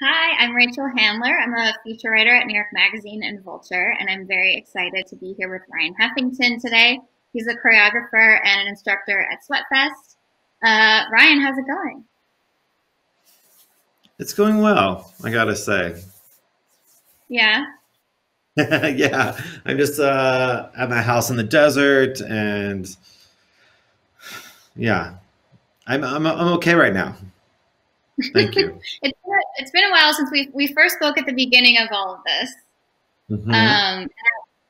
Hi, I'm Rachel Handler. I'm a feature writer at New York Magazine and Vulture, and I'm very excited to be here with Ryan Heffington today. He's a choreographer and an instructor at Sweatfest. Ryan, how's it going? It's going well, I gotta say. Yeah. Yeah, I'm just at my house in the desert, and yeah, I'm okay right now. Thank you. It's been a while since we first spoke at the beginning of all of this. Hmm. Um,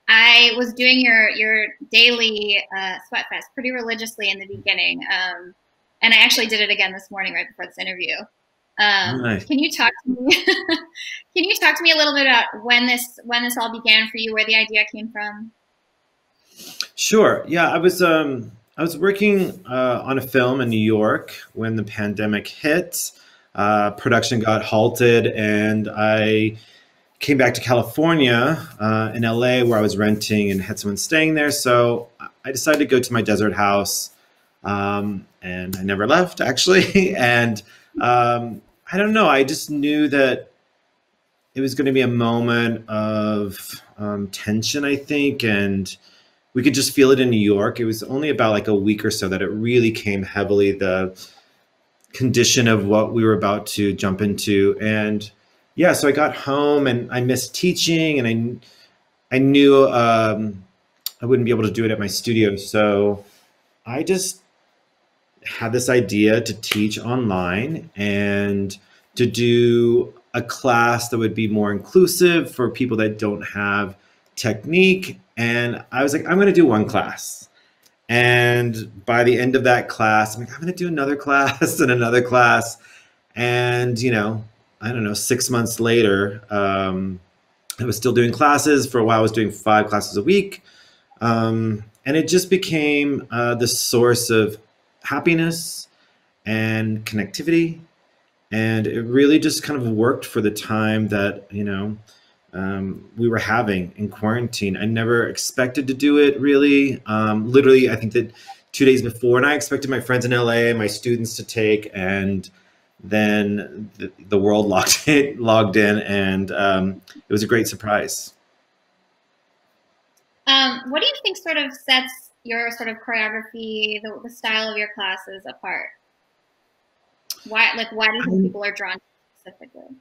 I was doing your daily Sweatfest pretty religiously in the beginning, and I actually did it again this morning right before this interview. Nice. Can you talk to me? Can you talk to me a little bit about when this all began for you, where the idea came from? Sure. Yeah, I was working on a film in New York when the pandemic hit. Production got halted, and I came back to California in LA where I was renting and had someone staying there. So I decided to go to my desert house, and I never left actually. And I don't know, I just knew that it was going to be a moment of tension, I think, and we could just feel it in New York. It was only about like a week or so that it really came heavily, the condition of what we were about to jump into. And yeah, so I got home and I missed teaching, and I knew I wouldn't be able to do it at my studio. So I just had this idea to teach online and to do a class that would be more inclusive for people that don't have technique. And I was like, I'm going to do one class. And by the end of that class, I'm like, I'm going to do another class and another class. And, I don't know, 6 months later, I was still doing classes. For a while, I was doing 5 classes a week. And it just became the source of happiness and connectivity. And it really just kind of worked for the time that, we were having in quarantine. I never expected to do it really. Literally, I think that 2 days before, and I expected my friends in LA and my students to take, and then the world logged in, and it was a great surprise. What do you think sort of sets your sort of choreography, the style of your classes apart? Why do you think people are drawn to it specifically?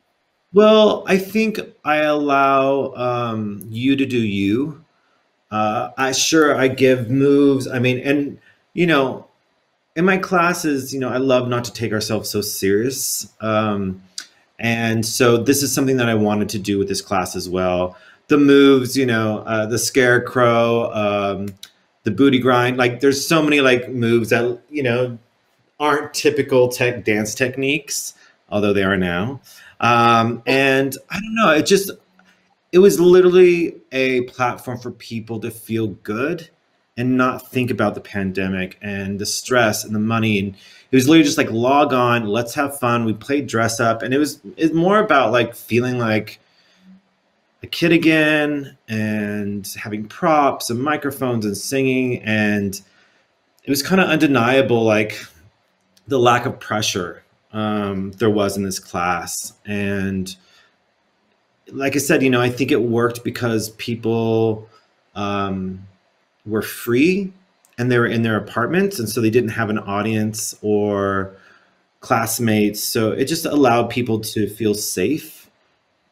Well, I think I allow you to do you. I give moves. I mean, and you know, in my classes, I love not to take ourselves so serious. And so this is something that I wanted to do with this class as well. The moves, the scarecrow, the booty grind. Like, there's so many like moves that aren't typical tech dance techniques, although they are now. And I don't know, it was literally a platform for people to feel good and not think about the pandemic and the stress and the money. And it was literally just like, log on, let's have fun. We played dress up, and it's more about like feeling like a kid again, and having props and microphones and singing. And it was kind of undeniable, like the lack of pressure there was in this class. And like I said, I think it worked because people um, were free, and they were in their apartments, and so they didn't have an audience or classmates. So it just allowed people to feel safe,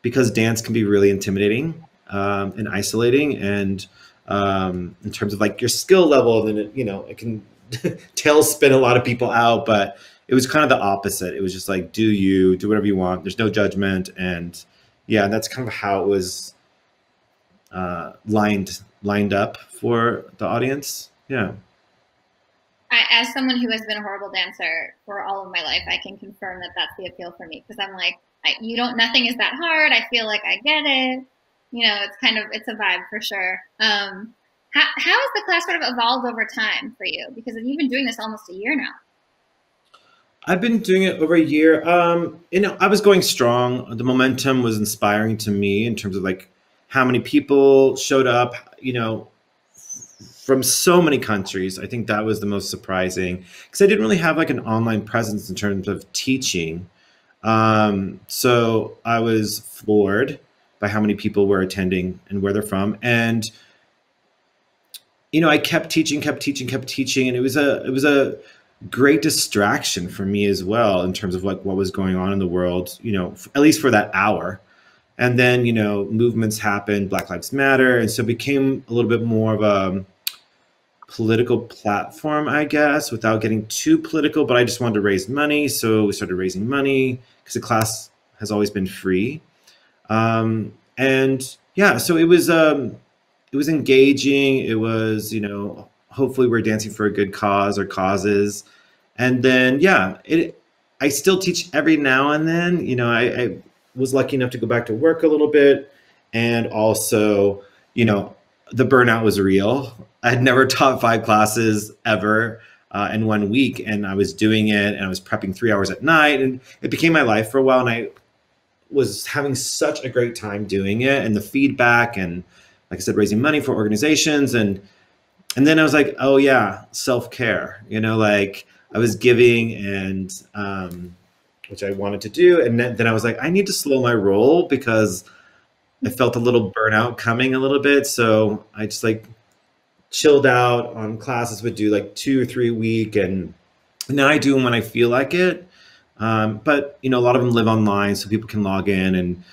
because dance can be really intimidating and isolating, and in terms of like your skill level, then it can tailspin a lot of people out. But it was kind of the opposite. It was just like, do whatever you want. There's no judgment. And yeah, that's kind of how it was lined up for the audience. Yeah. As someone who has been a horrible dancer for all of my life, I can confirm that that's the appeal for me because I'm like, you don't, nothing is that hard. I feel like I get it. It's a vibe for sure. How has the class sort of evolved over time for you? Because you've been doing this almost a year now. I've been doing it over a year. I was going strong. The momentum was inspiring to me in terms of like how many people showed up, from so many countries. I think that was the most surprising, because I didn't really have like an online presence in terms of teaching. So I was floored by how many people were attending and where they're from. And, I kept teaching, kept teaching, kept teaching. And it was a great distraction for me as well in terms of like what was going on in the world, at least for that hour. And then, movements happened, Black Lives Matter. And so it became a little bit more of a political platform, I guess, without getting too political. But I just wanted to raise money. So we started raising money because the class has always been free. And yeah, so it was engaging. It was, hopefully we're dancing for a good cause or causes. And then, yeah, I still teach every now and then. I was lucky enough to go back to work a little bit. And also, the burnout was real. I had never taught 5 classes ever in one week. And I was doing it and I was prepping 3 hours at night. And it became my life for a while. And I was having such a great time doing it, and the feedback, and like I said, raising money for organizations. And then I was like, oh yeah, self-care, like I was giving, and which I wanted to do. And then I was like, I need to slow my roll because I felt a little burnout coming a little bit. So I just like chilled out on classes, would do like 2 or 3 a week. And now I do them when I feel like it. But a lot of them live online, so people can log in and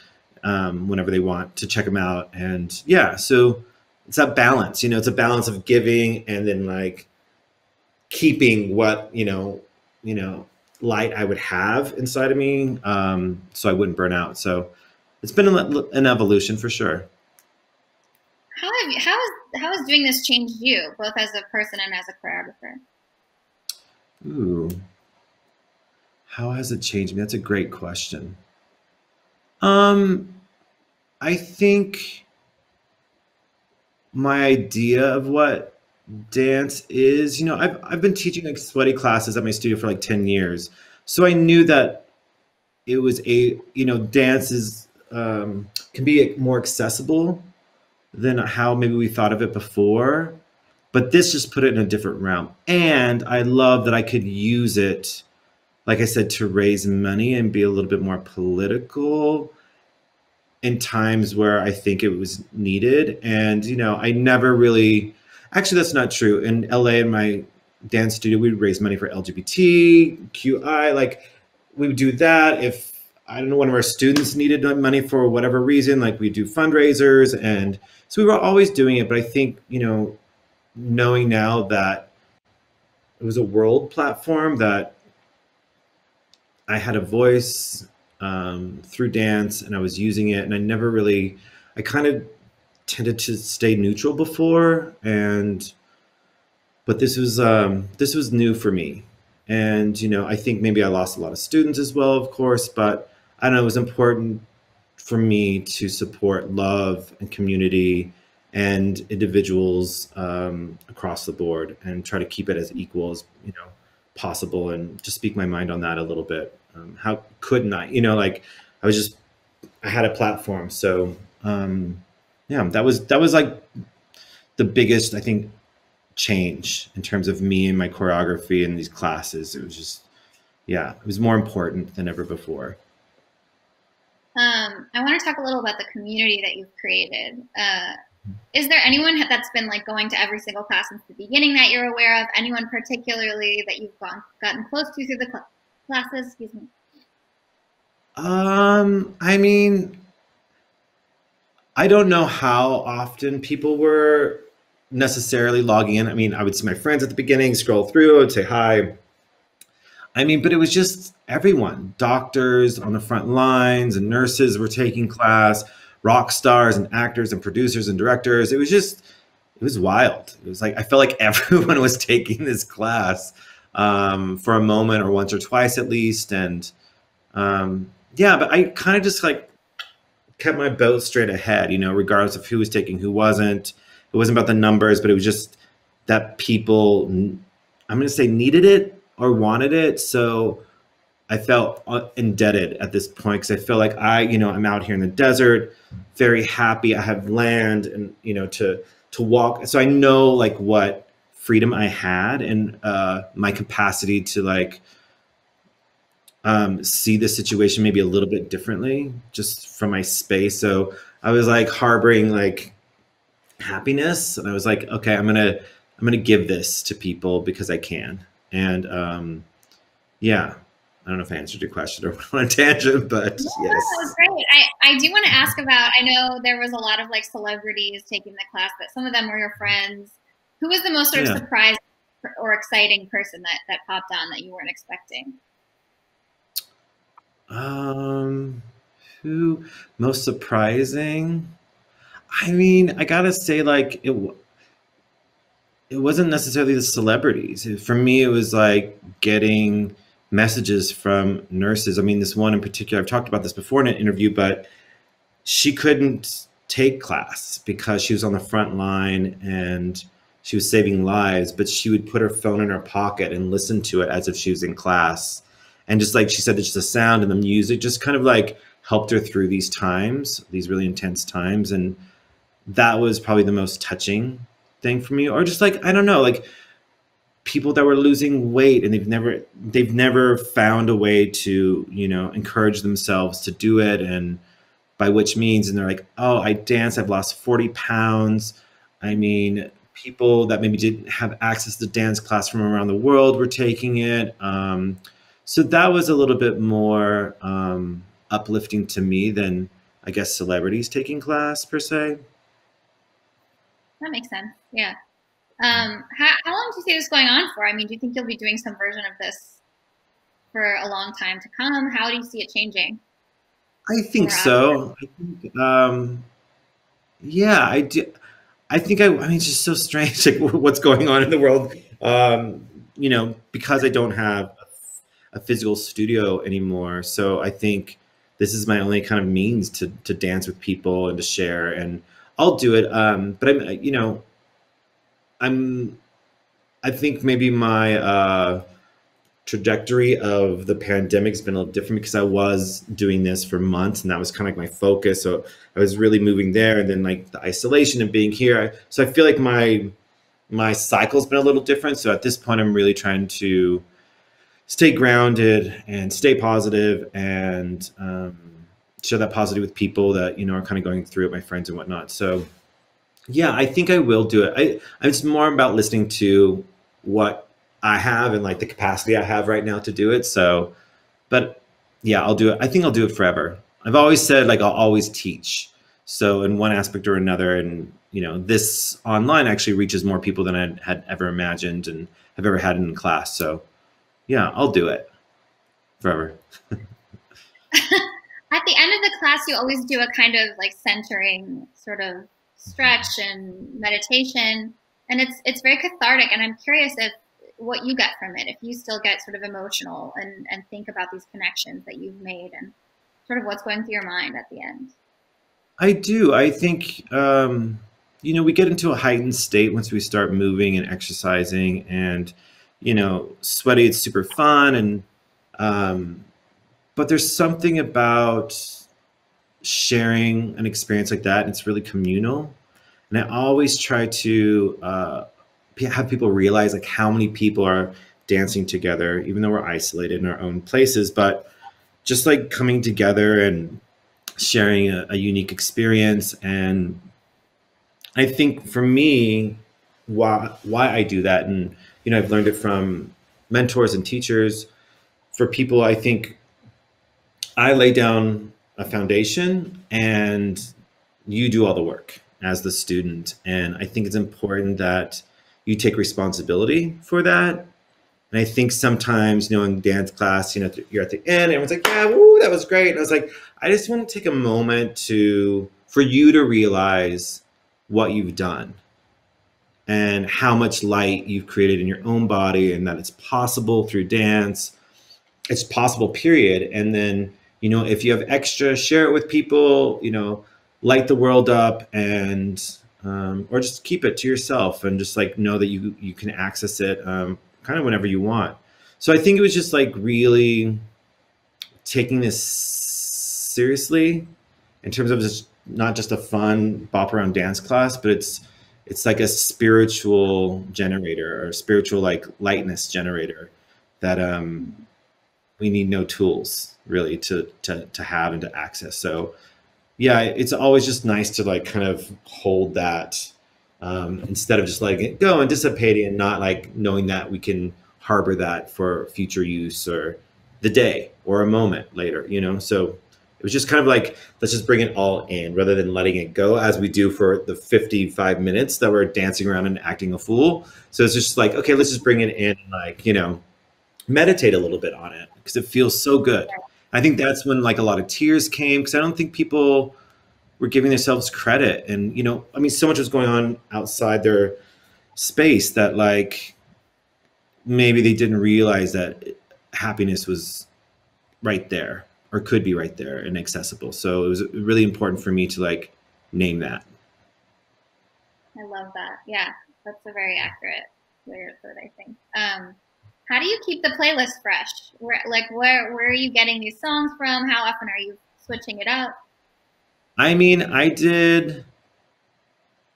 whenever they want to check them out. And yeah, so it's that balance. It's a balance of giving and then like keeping what light I would have inside of me, so I wouldn't burn out. So it's been an evolution for sure. How has doing this changed you, both as a person and as a choreographer? Ooh, how has it changed me? That's a great question. Um, I think my idea of what dance is, I've been teaching like sweaty classes at my studio for like 10 years. So I knew that it was dance is can be more accessible than how maybe we thought of it before. But this just put it in a different realm. And I love that I could use it, like I said, to raise money and be a little bit more political in times where I think it was needed. And, I never really, actually, that's not true. In LA, in my dance studio, we would raise money for LGBTQI. Like, we would do that. If, I don't know, one of our students needed money for whatever reason, like we do fundraisers. And so we were always doing it. But I think, knowing now that it was a world platform, that I had a voice through dance and I was using it, and I kind of tended to stay neutral before, but this was new for me. And, I think maybe I lost a lot of students as well, of course, but I don't know, it was important for me to support love and community and individuals across the board, and try to keep it as equal as possible, and just speak my mind on that a little bit. How couldn't I? Like I had a platform, so yeah, that was like the biggest, I think, change in terms of me and my choreography in these classes. It was just, yeah, it was more important than ever before. I want to talk a little about the community that you've created. Is there anyone that's been like going to every single class since the beginning that you're aware of? Anyone particularly that you've gotten close to through the classes? Excuse me. I mean, I don't know how often people were necessarily logging in. I mean, I would see my friends at the beginning, scroll through, I would say hi. I mean, but it was just everyone. Doctors on the front lines and nurses were taking class, rock stars and actors and producers and directors. It was wild. It was like, I felt like everyone was taking this class for a moment, or once or twice at least. And yeah, but I kind of just like kept my boat straight ahead, regardless of who was taking, who wasn't. It wasn't about the numbers, but it was just that people, I'm going to say, needed it or wanted it. So I felt indebted at this point, because I feel like I'm out here in the desert, very happy. I have land and, to walk. So I know like what freedom I had, and my capacity to like see the situation maybe a little bit differently just from my space. So I was like harboring like happiness, and I was like, okay, I'm gonna give this to people because I can. And yeah, I don't know if I answered your question or went on a tangent, but Yeah, that was yes. great. I do want to ask about, I know there was a lot of like celebrities taking the class, but some of them were your friends. Who was the most sort of Yeah. surprising or exciting person that popped on that you weren't expecting? Um, who most surprising? I mean, I gotta say, like it wasn't necessarily the celebrities. For me, it was like getting messages from nurses. I mean, this one in particular, I've talked about this before in an interview, but she couldn't take class because she was on the front line and she was saving lives, but she would put her phone in her pocket and listen to it as if she was in class. And just like she said, just the sound and the music just kind of like helped her through these times, these really intense times. And that was probably the most touching thing for me. Or just like, I don't know, like people that were losing weight and they've never found a way to, encourage themselves to do it. And by which means, and they're like, oh, I dance, I've lost 40 pounds. I mean, people that maybe didn't have access to dance class from around the world were taking it. So that was a little bit more uplifting to me than, I guess, celebrities taking class per se. That makes sense. Yeah. How long do you see this going on for? I mean, do you think you'll be doing some version of this for a long time to come? How do you see it changing I think before or after? so. I think, yeah, I do. I mean, it's just so strange, like what's going on in the world. Because I don't have a physical studio anymore. So I think this is my only kind of means to dance with people and to share. And I'll do it. But I'm, I think maybe my trajectory of the pandemic has been a little different because I was doing this for months and that was kind of like my focus. So I was really moving there, and then like the isolation and being here. So I feel like my cycle's been a little different. So at this point, I'm really trying to stay grounded and stay positive and share that positive with people that are kind of going through it, my friends and whatnot. So yeah, I think I will do it. It's more about listening to what I have and like the capacity I have right now to do it. So, but yeah, I'll do it. I think I'll do it forever. I've always said like I'll always teach. So in one aspect or another, and this online actually reaches more people than I had ever imagined and have ever had in class. So yeah, I'll do it forever. At the end of the class, you always do a kind of like centering sort of stretch and meditation, and it's very cathartic. And I'm curious if what you get from it, if you still get sort of emotional and think about these connections that you've made and sort of what's going through your mind at the end. I do. I think, we get into a heightened state once we start moving and exercising and, sweaty. It's super fun. And, but there's something about sharing an experience like that. And it's really communal. And I always try to have people realize like how many people are dancing together, even though we're isolated in our own places, but just like coming together and sharing a unique experience. And I think for me, why I do that, and I've learned it from mentors and teachers. For people, I think I lay down a foundation and you do all the work as the student. And I think it's important that you take responsibility for that. And I think sometimes, in dance class, you're at the end, everyone's like, yeah, woo, that was great. And I was like, I just want to take a moment for you to realize what you've done and how much light you've created in your own body, and that it's possible through dance. It's possible, period. And then, if you have extra, share it with people, light the world up, and or just keep it to yourself and just like know that you can access it kind of whenever you want. So I think it was just like really taking this seriously in terms of just not just a fun bop around dance class, but it's like a spiritual generator or spiritual like lightness generator that we need no tools really to have and to access. So yeah, it's always just nice to like kind of hold that, instead of just letting it go and dissipating and not like knowing that we can harbor that for future use or the day or a moment later, you know? So it was just kind of like, let's just bring it all in rather than letting it go as we do for the 55 minutes that we're dancing around and acting a fool. So it's just like, okay, let's just bring it in and like, you know, meditate a little bit on it because it feels so good. I think that's when like a lot of tears came because I don't think people were giving themselves credit. And, you know, I mean, so much was going on outside their space that like maybe they didn't realize that happiness was right there or could be right there and accessible. So it was really important for me to like name that. I love that. Yeah, that's a very accurate way to put it, I think. How do you keep the playlist fresh? Where are you getting these songs from? How often are you switching it up? I mean, I did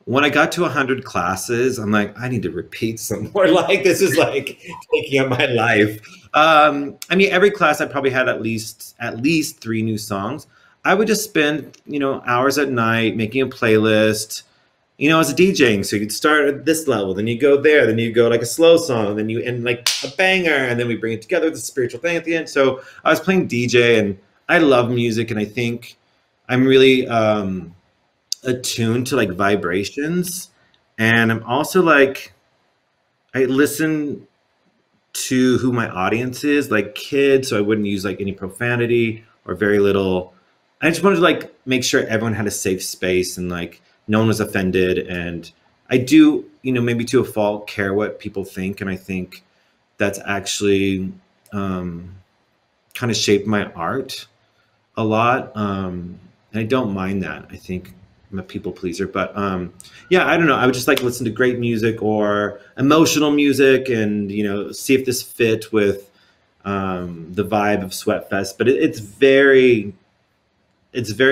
when I got to 100 classes, I'm like, I need to repeat some more. Like this is like taking up my life. I mean, every class I probably had at least 3 new songs. I would just spend, you know, hours at night making a playlist. You know, as a DJing, so you'd start at this level, then you go there, then you go like a slow song, then you end like a banger, and then we bring it together with a spiritual thing at the end. So I was playing DJ, and I love music, and I think I'm really attuned to like vibrations, and I'm also like I listen to who my audience is, like kids, so I wouldn't use like any profanity or very little. I just wanted to like make sure everyone had a safe space and like no one was offended. And I do, you know, maybe to a fault, care what people think, and I think that's actually kind of shaped my art a lot. And I don't mind that. I think I'm a people pleaser, but yeah, I don't know. I would just like listen to great music or emotional music, and you know, see if this fit with the vibe of Sweatfest. But it's very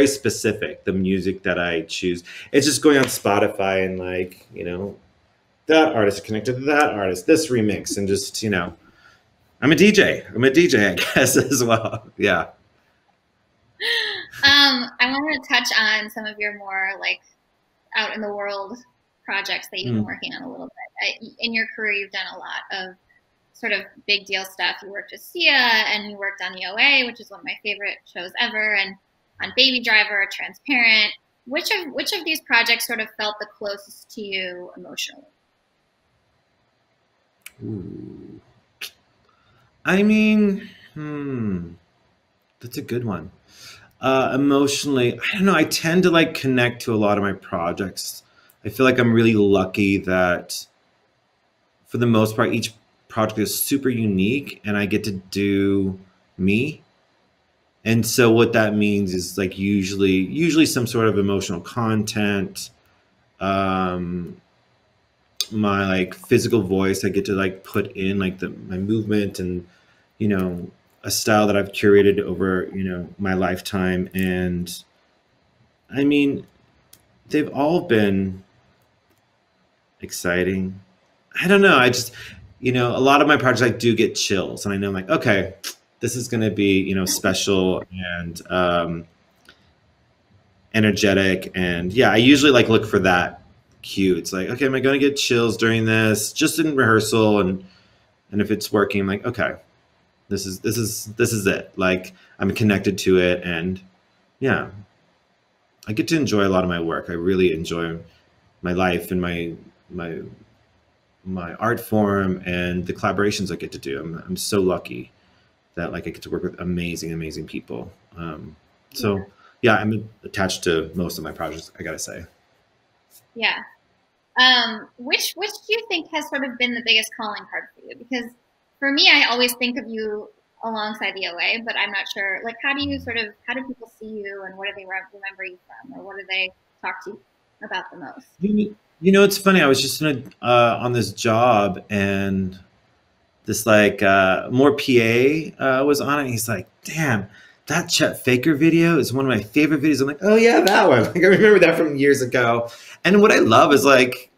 specific. The music that I choose, it's just going on Spotify and like, you know, that artist connected to that artist, this remix, and just, you know, I'm a DJ. I guess as well. Yeah. I want to touch on some of your more like out in the world projects that you've been working on a little bit. In your career, you've done a lot of sort of big deal stuff. You worked with Sia, and you worked on the OA, which is one of my favorite shows ever, and on Baby Driver, Transparent. Which of these projects sort of felt the closest to you emotionally? Ooh. I mean, that's a good one. Emotionally, I don't know. I tend to like connect to a lot of my projects. I feel like I'm really lucky that for the most part, each project is super unique and I get to do me. And so what that means is like usually some sort of emotional content, my like physical voice I get to like put in like my movement and, you know, a style that I've curated over, you know, my lifetime. And I mean, they've all been exciting. I don't know. I just, you know, a lot of my projects I do get chills, and I know I'm like, okay, this is going to be, you know, special and energetic. And yeah, I usually like look for that cue. It's like, okay, am I going to get chills during this? Just in rehearsal, and if it's working, I'm like, okay, this is it. Like I'm connected to it, and yeah, I get to enjoy a lot of my work. I really enjoy my life and my art form and the collaborations I get to do. I'm so lucky that like I get to work with amazing people. So yeah, I'm attached to most of my projects, I gotta say. Yeah. Which do you think has sort of been the biggest calling card for you? Because for me, I always think of you alongside the OA, but I'm not sure. Like, how do people see you, and what do they remember you from, or what do they talk to you about the most? You know, it's funny. I was just on this job, and this like more PA was on it. And he's like, "Damn, that Chet Faker video is one of my favorite videos." I'm like, "Oh yeah, that one." Like I remember that from years ago. And what I love is like,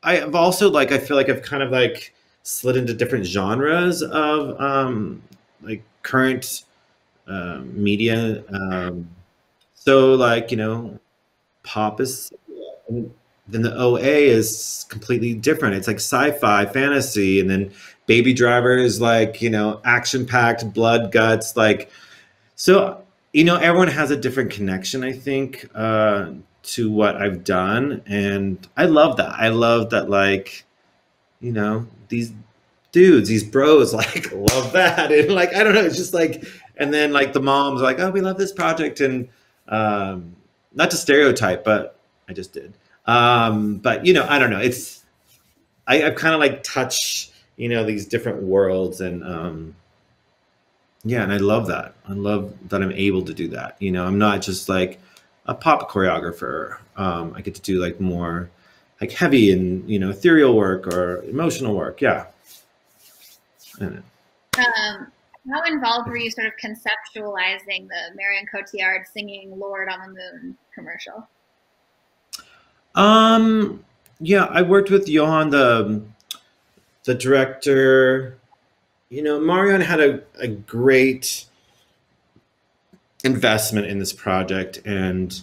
I've also like I feel like I've kind of like slid into different genres of like current media. So like, pop is, then the OA is completely different. It's like sci-fi, fantasy, and then Baby Driver is like, action-packed, blood, guts, like so. Everyone has a different connection, I think, to what I've done, and I love that. I love that, like, these dudes, these bros, like love that, and like I don't know, it's just like, and then like the moms are like, oh, we love this project, and not to stereotype, but I just did. But I don't know. I've kind of like touched these different worlds, and yeah, and I love that. I love that I'm able to do that. I'm not just like a pop choreographer. I get to do like more like heavy and ethereal work or emotional work. Yeah. I don't know. How involved were you sort of conceptualizing the Marion Cotillard singing Lord on the Moon commercial? Yeah, I worked with Johan, the director. Marion had a great investment in this project, and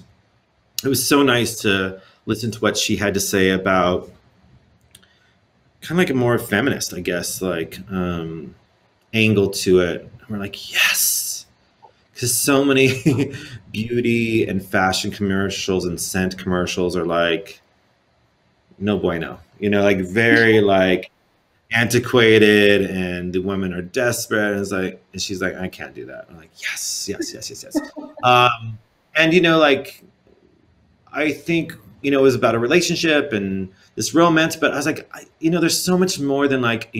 it was so nice to listen to what she had to say about kind of like a more feminist, I guess, like angle to it. We're like, yes, because so many beauty and fashion commercials and scent commercials are like, no bueno, like very like antiquated, and the women are desperate, and it's like, and she's like, I can't do that. I'm like, yes, yes, yes, yes, yes. And like, I think it was about a relationship and this romance, but I was like, there's so much more than like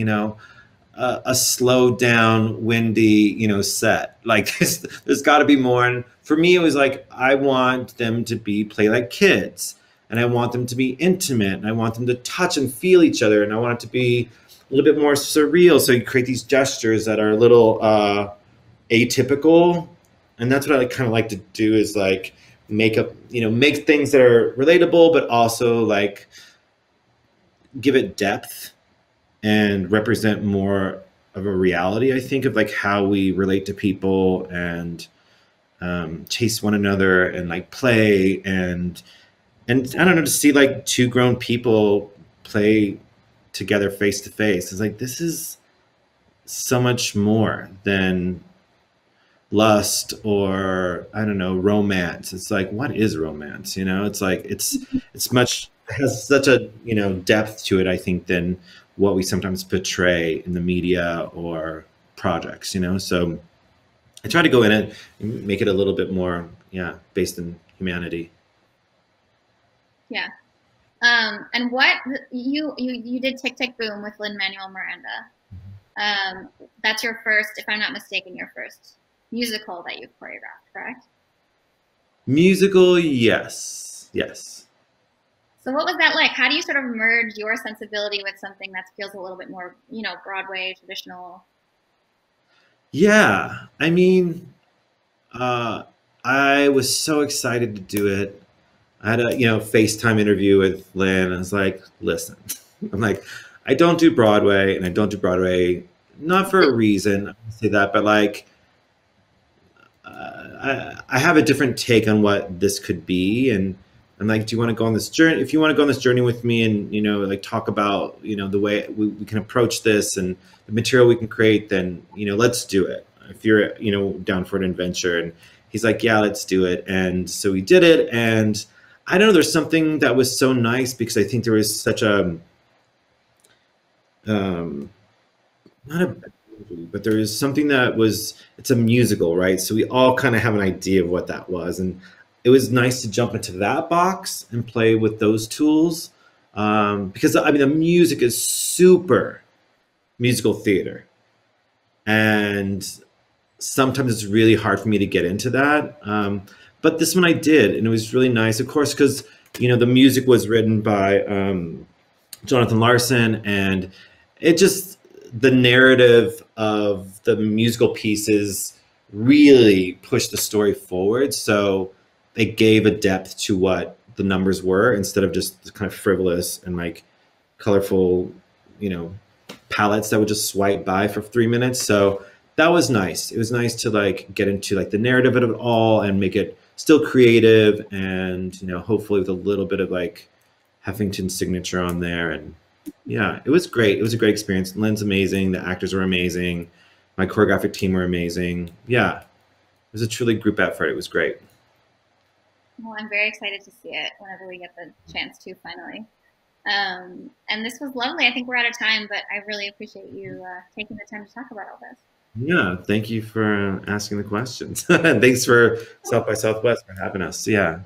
a slowed down, windy set. Like there's got to be more. And for me, it was like, I want them to play like kids, and I want them to be intimate, and I want them to touch and feel each other, and I want it to be a little bit more surreal. So you create these gestures that are a little atypical, and that's what I kind of like to do, is like make things that are relatable, but also like give it depth and represent more of a reality, I think, of like how we relate to people, and chase one another, and like play, and I don't know, to see like two grown people play together face to face. It's like, this is so much more than lust or, I don't know, romance. It's like, what is romance? It's like, it's much, it has such a depth to it, I think, than what we sometimes portray in the media or projects. So I try to go in it and make it a little bit more, based in humanity. Yeah. And what you did Tick Tick Boom with Lin-Manuel Miranda. That's your first, if I'm not mistaken, your first musical that you've choreographed, correct? Musical, yes. Yes. So what was that like? How do you sort of merge your sensibility with something that feels a little bit more, Broadway, traditional? Yeah. I mean, I was so excited to do it. I had a, FaceTime interview with Lynn. I was like, listen, I'm like, I don't do Broadway, and I don't do Broadway, not for a reason, I say that, but like, I have a different take on what this could be. And I'm like, do you want to go on this journey? If you want to go on this journey with me, and, like talk about, the way we can approach this and the material we can create, then, let's do it. If you're, down for an adventure. And he's like, yeah, let's do it. And so we did it. And I don't know, there's something that was so nice, because I think there was such a, not a, but there is something that was, it's a musical, right? So we all kind of have an idea of what that was. And it was nice to jump into that box and play with those tools. Because I mean, the music is super musical theater. And sometimes it's really hard for me to get into that. But this one I did, and it was really nice, of course, because, the music was written by Jonathan Larson, and it just, the narrative of the musical pieces really pushed the story forward. So it gave a depth to what the numbers were, instead of just kind of frivolous and like colorful, palettes that would just swipe by for 3 minutes. So that was nice. It was nice to like get into like the narrative of it all and make it still creative and, you know, hopefully with a little bit of like Huffington's signature on there. And yeah, it was great. It was a great experience. Lynn's amazing. The actors were amazing. My choreographic team were amazing. Yeah, it was a truly group effort. It was great. Well, I'm very excited to see it whenever we get the chance to finally. And this was lovely. I think we're out of time, but I really appreciate you taking the time to talk about all this. Yeah, thank you for asking the questions. And thanks for South by Southwest for having us. Yeah.